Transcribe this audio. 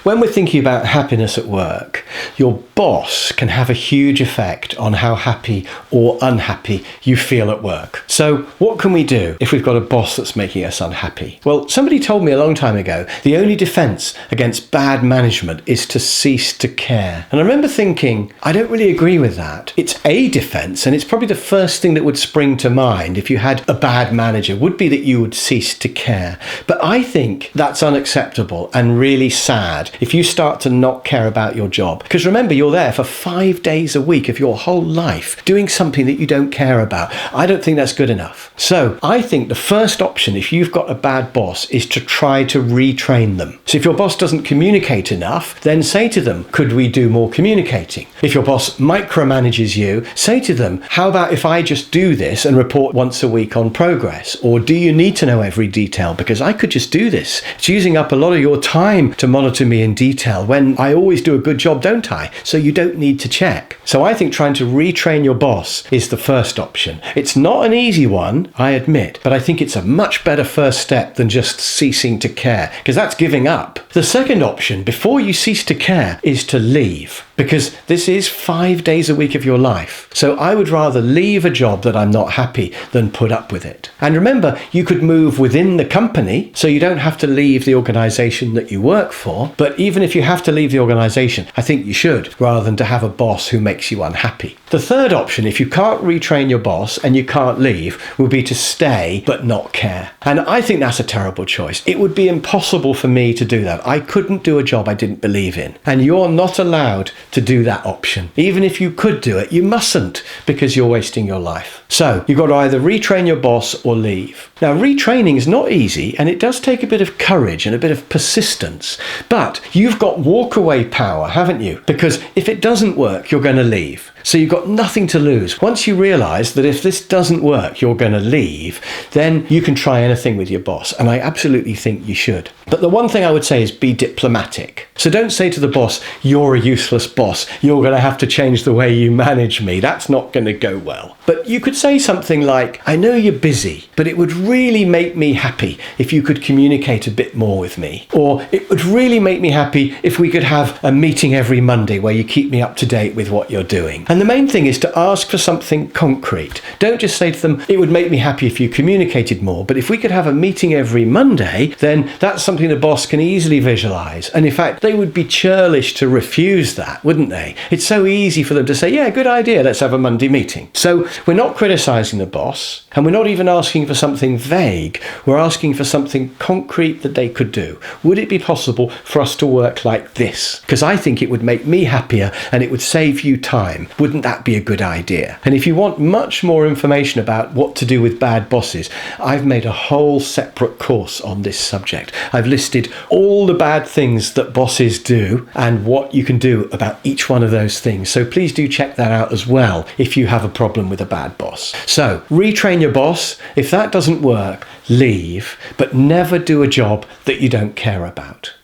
when we're thinking about happiness at work, your boss can have a huge effect on how happy or unhappy you feel at work. So what can we do if we've got a boss that's making us unhappy? Well, somebody told me a long time ago, the only defense against bad management is to cease to care. And I remember thinking, I don't really agree with that. It's a defense, and it's probably the first thing that would spring to mind if you had a bad manager, would be that you would cease to care. But I think that's unacceptable and really sad if you start to not care about your job. Because remember, you're there for 5 days a week of your whole life doing something that you don't care about. I don't think that's good enough. So I think the first option, if you've got a bad boss, is to try to retrain them. So if your boss doesn't communicate enough, then say to them, could we do more communicating? If your boss micromanages you, say to them, how about if I just do this and report once a week on progress? Or do you need to know every detail? Because I could just do this. It's using up a lot of your time to monitor me in detail when I always do a good job, don't I? So you don't need to check. So I think trying to retrain your boss is the first option. It's not an easy one, I admit, but I think it's a much better first step than just ceasing to care, because that's giving up. The second option, before you cease to care, is to leave, because this is 5 days a week of your life. So I would rather leave a job that I'm not happy than put up with it. And remember, you could move within the company, so you don't have to leave the organisation that you work for. But even if you have to leave the organisation, I think you should, rather than to have a boss who makes you unhappy. The third option, if you can't retrain your boss and you can't leave, would be to stay but not care. And I think that's a terrible choice. It would be impossible for me to do that. I couldn't do a job I didn't believe in. And you're not allowed to do that option. Even if you could do it, you mustn't, because you're wasting your life. So you've got to either retrain your boss or leave. Now, retraining is not easy, and it does take a bit of courage and a bit of persistence. But you've got walkaway power, haven't you? Because if it doesn't work, you're going to leave. So you've got nothing to lose. Once you realise that if this doesn't work, you're going to leave, then you can try anything with your boss. And I absolutely think you should. But the one thing I would say is be diplomatic. So don't say to the boss, you're a useless boss. You're going to have to change the way you manage me. That's not going to go well. But you could say something like, I know you're busy, but it would really make me happy if you could communicate a bit more with me. Or it would really make me happy if we could have a meeting every Monday where you keep me up to date with what you're doing. And the main thing is to ask for something concrete. Don't just say to them, it would make me happy if you communicated more, but if we could have a meeting every Monday, then that's something the boss can easily visualize. And in fact, they would be churlish to refuse that, wouldn't they? It's so easy for them to say, yeah, good idea, let's have a Monday meeting. So we're not criticizing the boss, and we're not even asking for something vague. We're asking for something concrete that they could do. Would it be possible for us to work like this? Because I think it would make me happier and it would save you time. Wouldn't that be a good idea? And if you want much more information about what to do with bad bosses, I've made a whole separate course on this subject. I've listed all the bad things that bosses do and what you can do about each one of those things. So please do check that out as well if you have a problem with a bad boss. So retrain your boss. If that doesn't work, leave, but never do a job that you don't care about.